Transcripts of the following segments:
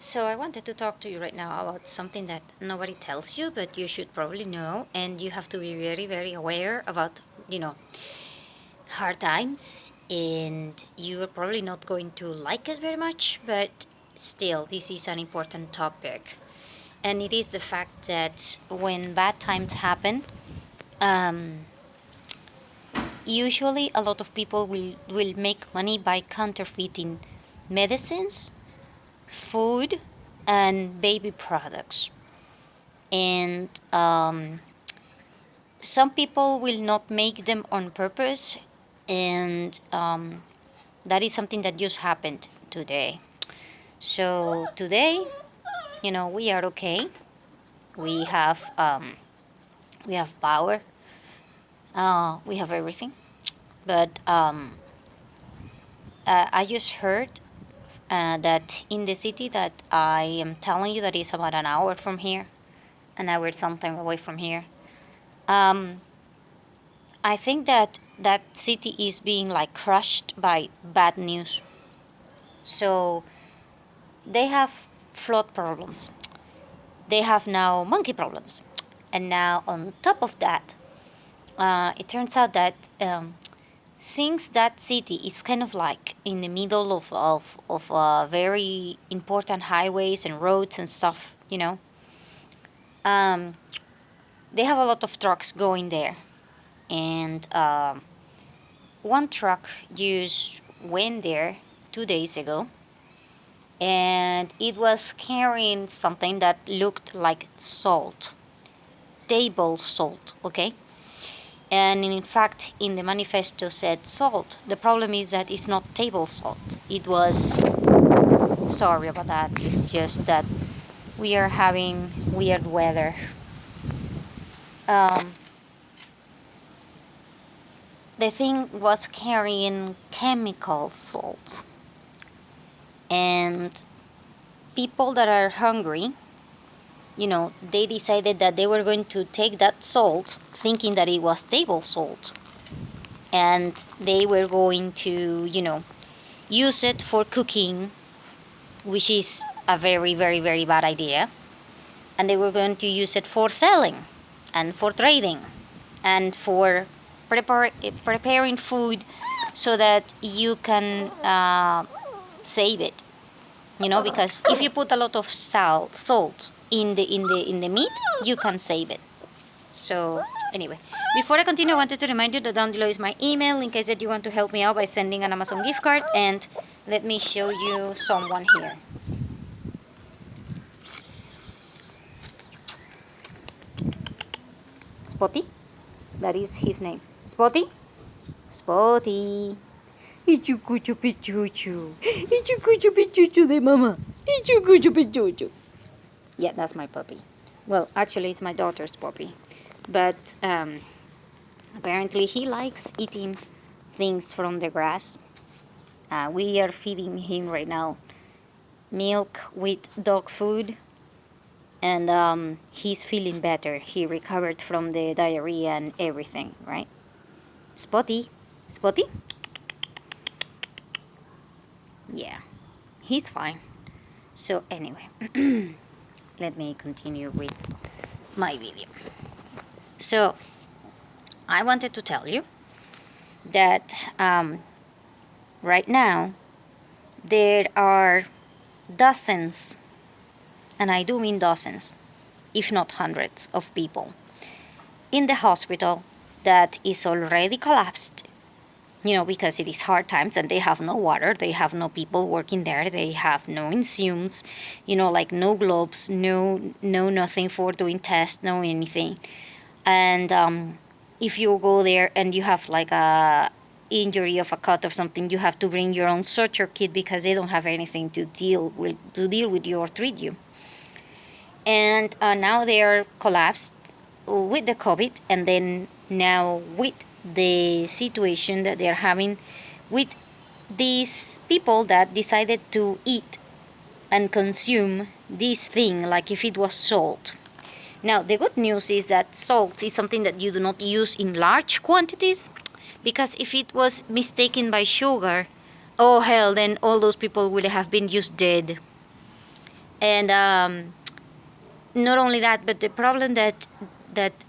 So I wanted to talk to you right now about something that nobody tells you, but you should probably know, and you have to be very, very aware about, hard times, and you are probably not going to like it very much, but still, this is an important topic. And it is the fact that when bad times happen, um, usually a lot of people will make money by counterfeiting medicines, food, and baby products. And some people will not make them on purpose, and that is something that just happened today. So today, we are okay. We have power. We have everything. But I just heard that in the city that I am telling you, that is about an hour from here, an hour something away from here. Um, I think that that city is being like crushed by bad news. So they have flood problems. They have now monkey problems. And now, on top of that, it turns out that since that city is kind of like in the middle of very important highways and roads and stuff, um, they have a lot of trucks going there. And one truck just went there 2 days ago, and it was carrying something that looked like salt, table salt, okay? And in fact, in the manifesto said salt. The problem is that it's not table salt. It was, sorry about that, it's just that we are having weird weather. Um, the thing was carrying chemical salt. And people that are hungry, they decided that they were going to take that salt thinking that it was table salt. And they were going to, use it for cooking, which is a very, very, very bad idea. And they were going to use it for selling and for trading and for preparing food so that you can save it. Because if you put a lot of salt in the meat, you can save it. So anyway, before I continue, I wanted to remind you that down below is my email in case that you want to help me out by sending an Amazon gift card. And let me show you someone here. Spotty, that is his name. Spotty, Spotty. Ichucucho pichucho. Ichucucho pichucho de mama. Ichucucho pichucho. Yeah, that's my puppy. Well, actually, it's my daughter's puppy. But apparently, he likes eating things from the grass. We are feeding him right now milk with dog food. And he's feeling better. He recovered from the diarrhea and everything, right? Spotty. Spotty? Yeah, he's fine. So anyway, let me continue with my video. So I wanted to tell you that right now there are dozens, and I do mean dozens, if not hundreds of people in the hospital that is already collapsed, because it is hard times and they have no water, they have no people working there, they have no insumes, like no gloves, no nothing for doing tests, no anything. And if you go there and you have like a injury of a cut or something, you have to bring your own suture kit because they don't have anything to deal with you or treat you. And now they are collapsed with the COVID, and then now with the situation that they're having with these people that decided to eat and consume this thing like if it was salt. Now, the good news is that salt is something that you do not use in large quantities, because if it was mistaken by sugar, oh hell, then all those people would have been just dead. And not only that, but the problem that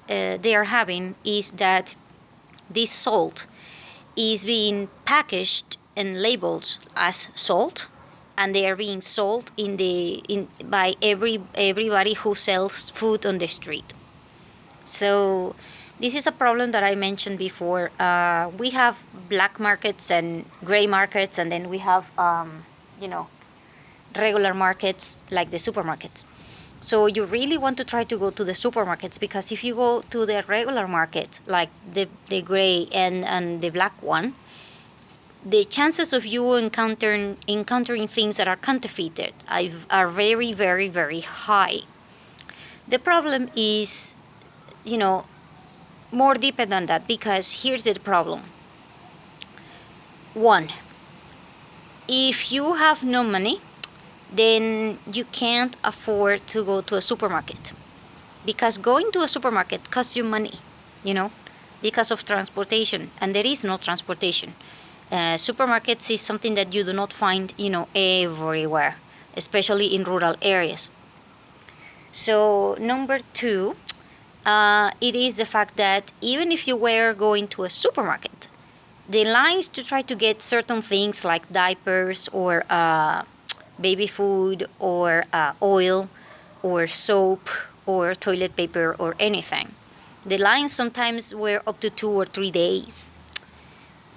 they are having is that this salt is being packaged and labeled as salt, and they are being sold in by everybody who sells food on the street. So this is a problem that I mentioned before. We have black markets and gray markets, and then we have you know regular markets like the supermarkets. So you really want to try to go to the supermarkets, because if you go to the regular market, like the gray and the black one, the chances of you encountering things that are counterfeited are very, very, very high. The problem is, you know, more deeper than that, because here's the problem. One, if you have no money, then you can't afford to go to a supermarket, because going to a supermarket costs you money, you know, because of transportation, and there is no transportation. Supermarkets is something that you do not find, everywhere, especially in rural areas. So number two, it is the fact that even if you were going to a supermarket, the lines to try to get certain things like diapers or baby food or oil or soap or toilet paper or anything, the lines sometimes were up to 2 or 3 days.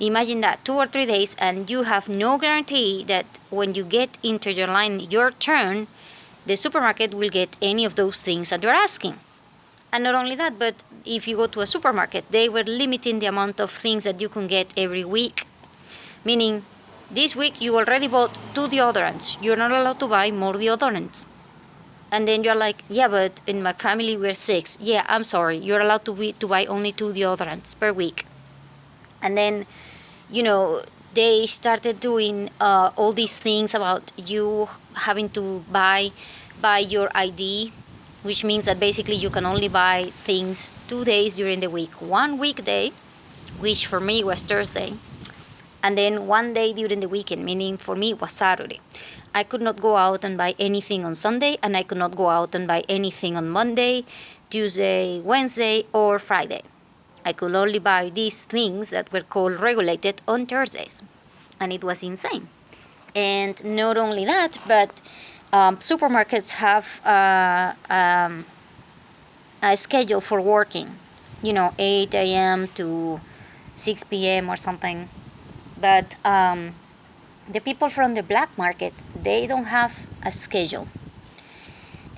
Imagine that, 2 or 3 days, and you have no guarantee that when you get into your line, your turn, the supermarket will get any of those things that you're asking. And not only that, but if you go to a supermarket, they were limiting the amount of things that you can get every week. Meaning, this week you already bought 2 deodorants. You're not allowed to buy more deodorants. And then you're like, yeah, but in my family we're 6. Yeah, I'm sorry. You're allowed to buy only 2 deodorants per week. And then, they started doing all these things about you having to buy your ID, which means that basically you can only buy things 2 days during the week. One weekday, which for me was Thursday, and then one day during the weekend, meaning for me it was Saturday. I could not go out and buy anything on Sunday, and I could not go out and buy anything on Monday, Tuesday, Wednesday, or Friday. I could only buy these things that were called regulated on Thursdays. And it was insane. And not only that, but supermarkets have a schedule for working, 8 a.m. to 6 p.m. or something. But the people from the black market, they don't have a schedule.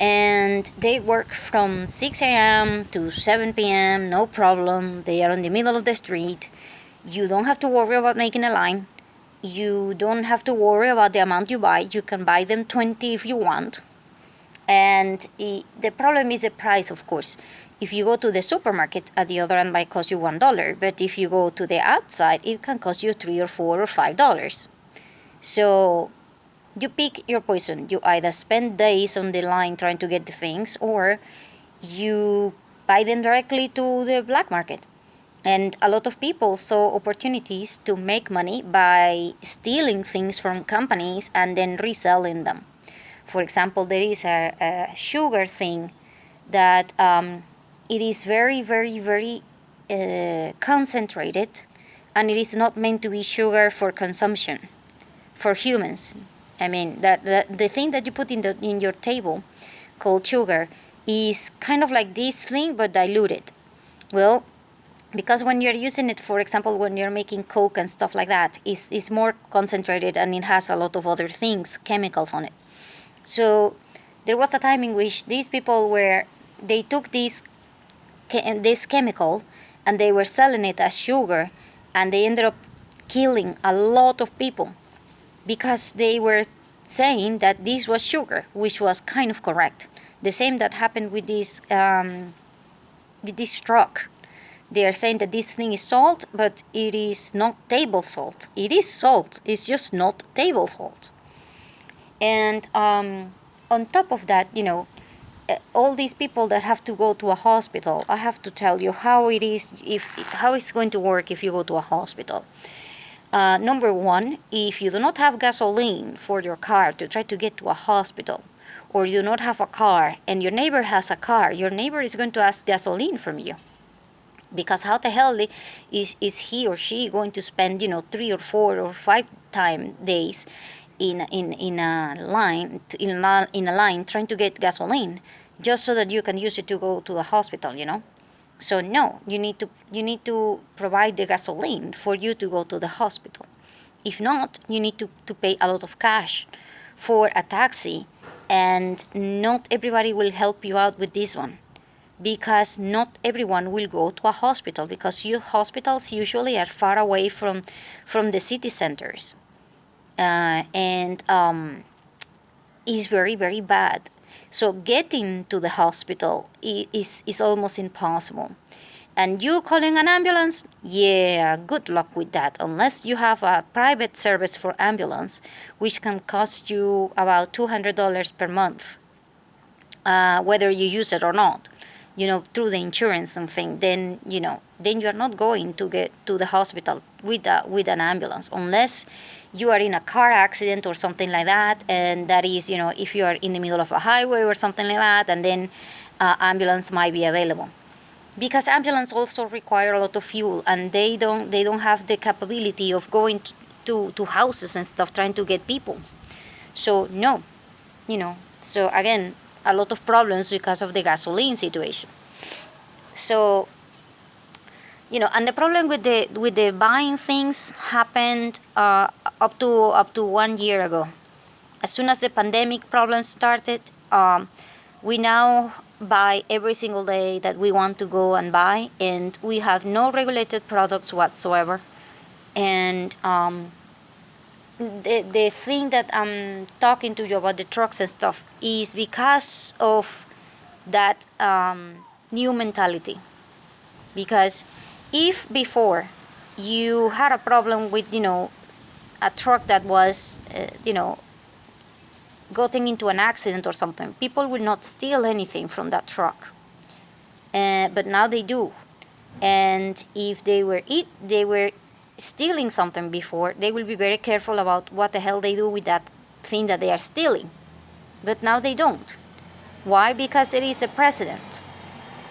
And they work from 6 a.m. to 7 p.m. no problem. They are in the middle of the street. You don't have to worry about making a line. You don't have to worry about the amount you buy. You can buy them 20 if you want. And the problem is the price, of course. If you go to the supermarket, a deodorant might cost you $1, but if you go to the outside, it can cost you $3 or $4 or $5. So you pick your poison. You either spend days on the line trying to get the things, or you buy them directly to the black market. And a lot of people saw opportunities to make money by stealing things from companies and then reselling them. For example, there is a sugar thing that it is very, very, very concentrated, and it is not meant to be sugar for consumption for humans. I mean, the thing that you put in your table called sugar is kind of like this thing but diluted. Well, because when you're using it, for example, when you're making Coke and stuff like that, it's more concentrated and it has a lot of other things, chemicals on it. So there was a time in which these people they took this chemical and they were selling it as sugar, and they ended up killing a lot of people because they were saying that this was sugar, which was kind of correct. The same that happened with this truck. They are saying that this thing is salt, but it is not table salt. It is salt, it's just not table salt. And on top of that, all these people that have to go to a hospital, I have to tell you how it's going to work if you go to a hospital. Number one, if you do not have gasoline for your car to try to get to a hospital, or you do not have a car, and your neighbor has a car, your neighbor is going to ask gasoline from you. Because how the hell is he or she going to spend 3 or 4 or 5 days in a line in a line trying to get gasoline just so that you can use it to go to the hospital. So no, you need to provide the gasoline for you to go to the hospital. If not, you need to pay a lot of cash for a taxi, and not everybody will help you out with this one, because not everyone will go to a hospital, because hospitals usually are far away from the city centers, and is very, very bad. So getting to the hospital is almost impossible. And you calling an ambulance? Yeah, good luck with that, unless you have a private service for ambulance, which can cost you about $200 per month, whether you use it or not, through the insurance and thing. Then you're not going to get to the hospital with an ambulance, unless you are in a car accident or something like that, and that is, if you are in the middle of a highway or something like that, and then ambulance might be available. Because ambulance also require a lot of fuel, and they don't have the capability of going to houses and stuff trying to get people. So no, so again, a lot of problems because of the gasoline situation. So and the problem with the buying things happened up to 1 year ago. As soon as the pandemic problem started, we now buy every single day that we want to go and buy, and we have no regulated products whatsoever. And the thing that I'm talking to you about the trucks and stuff is because of that new mentality. Because if before you had a problem with a truck that was getting into an accident or something, people would not steal anything from that truck. But now they do. And if they were stealing something before, they will be very careful about what the hell they do with that thing that they are stealing. But now they don't. Why? Because it is a precedent.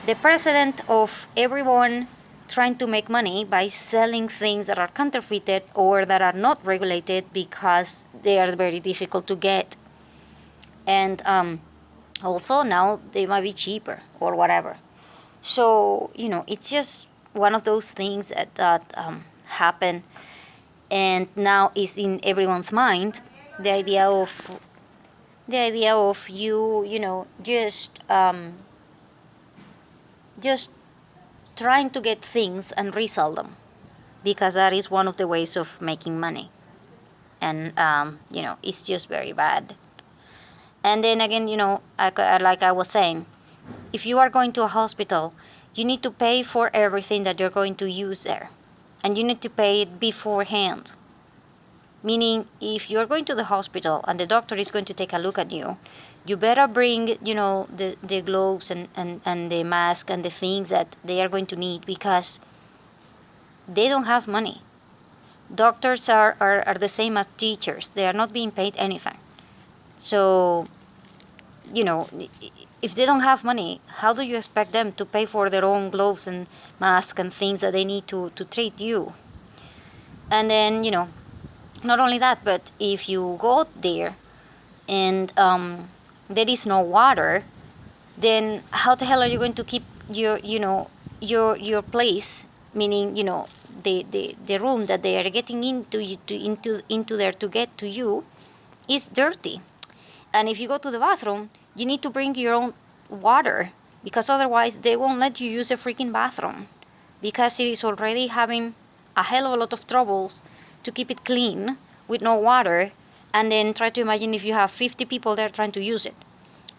The precedent of everyone trying to make money by selling things that are counterfeited or that are not regulated because they are very difficult to get. And also now they might be cheaper or whatever. So, it's just one of those things that happen, and now is in everyone's mind, the idea of you just trying to get things and resell them, because that is one of the ways of making money. And it's just very bad. And then again, like I was saying, if you are going to a hospital, you need to pay for everything that you're going to use there, and you need to pay it beforehand. Meaning, if you're going to the hospital and the doctor is going to take a look at you, you better bring, the gloves and the mask and the things that they are going to need, because they don't have money. Doctors are the same as teachers. They are not being paid anything. So, if they don't have money, how do you expect them to pay for their own gloves and masks and things that they need to treat you? And then, not only that, but if you go there and there is no water, then how the hell are you going to keep your place? Meaning, the room that they are getting into there to get to you is dirty. And if you go to the bathroom, you need to bring your own water, because otherwise they won't let you use a freaking bathroom, because it is already having a hell of a lot of troubles to keep it clean with no water. And then try to imagine if you have 50 people there trying to use it.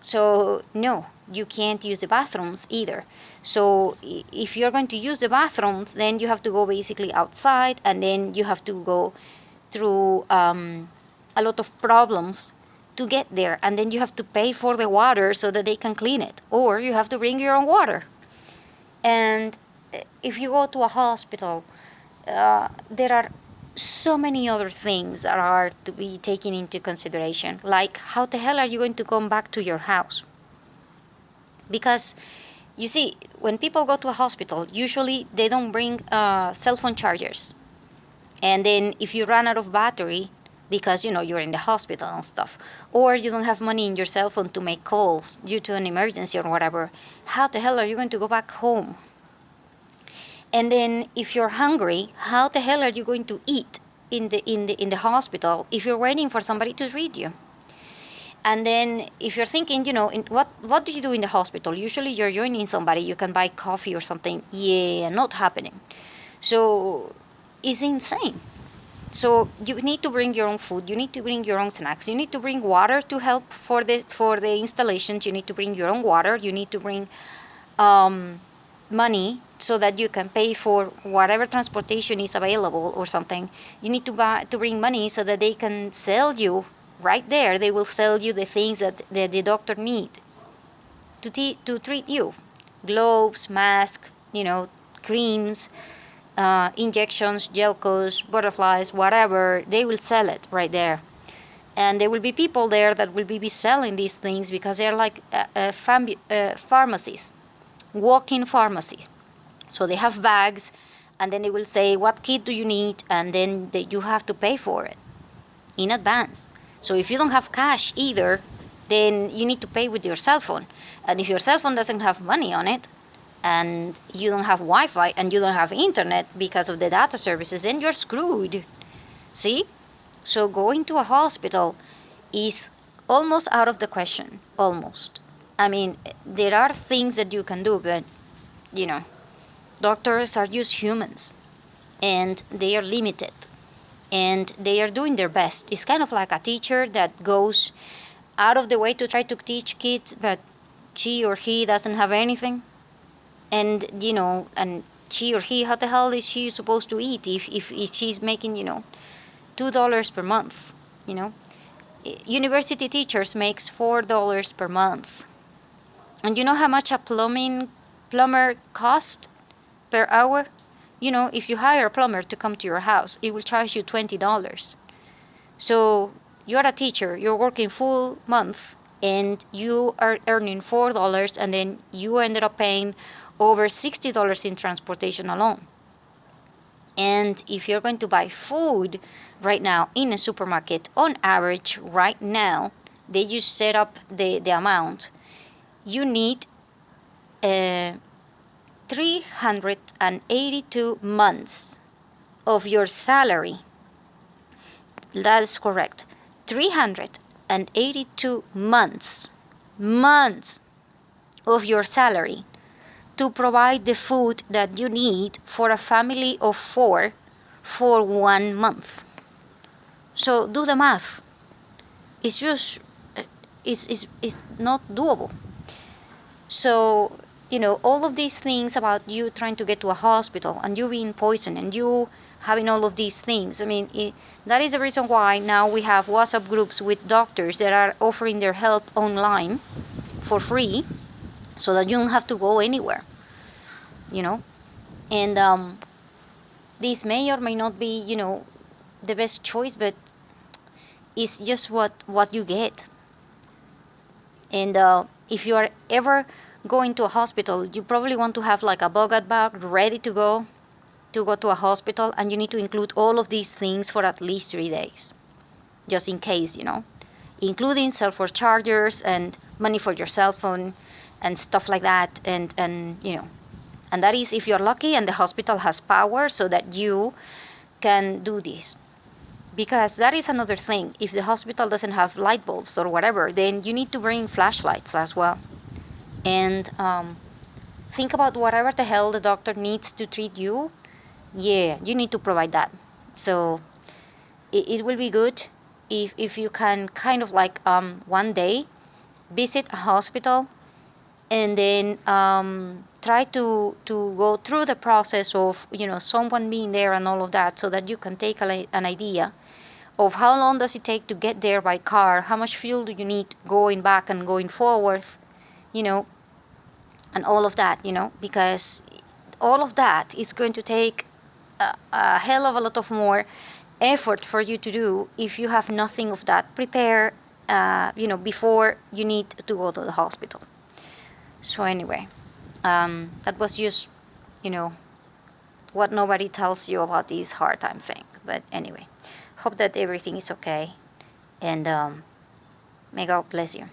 So no, you can't use the bathrooms either. So if you're going to use the bathrooms, then you have to go basically outside, and then you have to go through a lot of problems to get there, and then you have to pay for the water so that they can clean it, or you have to bring your own water. And if you go to a hospital, there are so many other things that are to be taken into consideration, like how the hell are you going to come back to your house? Because you see, when people go to a hospital, usually they don't bring cell phone chargers. And then if you run out of battery because you're in the hospital and stuff, or you don't have money in your cell phone to make calls due to an emergency or whatever, how the hell are you going to go back home? And then if you're hungry, how the hell are you going to eat in the hospital if you're waiting for somebody to treat you? And then if you're thinking, what do you do in the hospital? Usually you're joining somebody, you can buy coffee or something. Yeah, not happening. So it's insane. So you need to bring your own food. You need to bring your own snacks. You need to bring water to help for the installations. You need to bring your own water. You need to bring money so that you can pay for whatever transportation is available or something. You need to bring money so that they can sell you right there. They will sell you the things that the doctor need to treat you: gloves, mask, creams, injections, gelcos, butterflies, whatever. They will sell it right there. And there will be people there that will be selling these things because they're like pharmacies, walk-in pharmacies. So they have bags, and then they will say, what kit do you need? And then you have to pay for it in advance. So if you don't have cash either, then you need to pay with your cell phone. And if your cell phone doesn't have money on it, and you don't have Wi-Fi, and you don't have internet because of the data services, then you're screwed. See? So going to a hospital is almost out of the question. Almost. I mean, there are things that you can do, but, doctors are just humans. And they are limited. And they are doing their best. It's kind of like a teacher that goes out of the way to try to teach kids, but she or he doesn't have anything. And, and she or he, how the hell is she supposed to eat if she's making, $2 per month, University teachers makes $4 per month. And you know how much a plumber cost per hour? If you hire a plumber to come to your house, it will charge you $20. So you're a teacher, you're working full month, and you are earning $4, and then you ended up paying over $60 in transportation alone. And if you're going to buy food right now in a supermarket, on average right now, they just set up the amount. You need 382 months of your salary. That is correct. 382 months of your salary to provide the food that you need for a family of 4 for 1 month. So do the math. It's just, it's not doable. So, all of these things about you trying to get to a hospital and you being poisoned and you having all of these things, I mean, that is the reason why now we have WhatsApp groups with doctors that are offering their help online for free, so that you don't have to go anywhere, And this may or may not be, the best choice, but it's just what you get. And if you are ever going to a hospital, you probably want to have like a bucket bag ready to go to a hospital, and you need to include all of these things for at least 3 days, just in case, including cell phone chargers and money for your cell phone and stuff like that. And that is if you're lucky and the hospital has power so that you can do this. Because that is another thing. If the hospital doesn't have light bulbs or whatever, then you need to bring flashlights as well. And think about whatever the hell the doctor needs to treat you. Yeah, you need to provide that. So it will be good if you can kind of like one day visit a hospital and then try to go through the process of someone being there and all of that, so that you can take an idea of how long does it take to get there by car, how much fuel do you need going back and going forward, and all of that, because all of that is going to take a hell of a lot of more effort for you to do if you have nothing of that prepared, before you need to go to the hospital. So anyway, that was just, you know, what nobody tells you about this hard time thing. But anyway, hope that everything is okay, and may God bless you.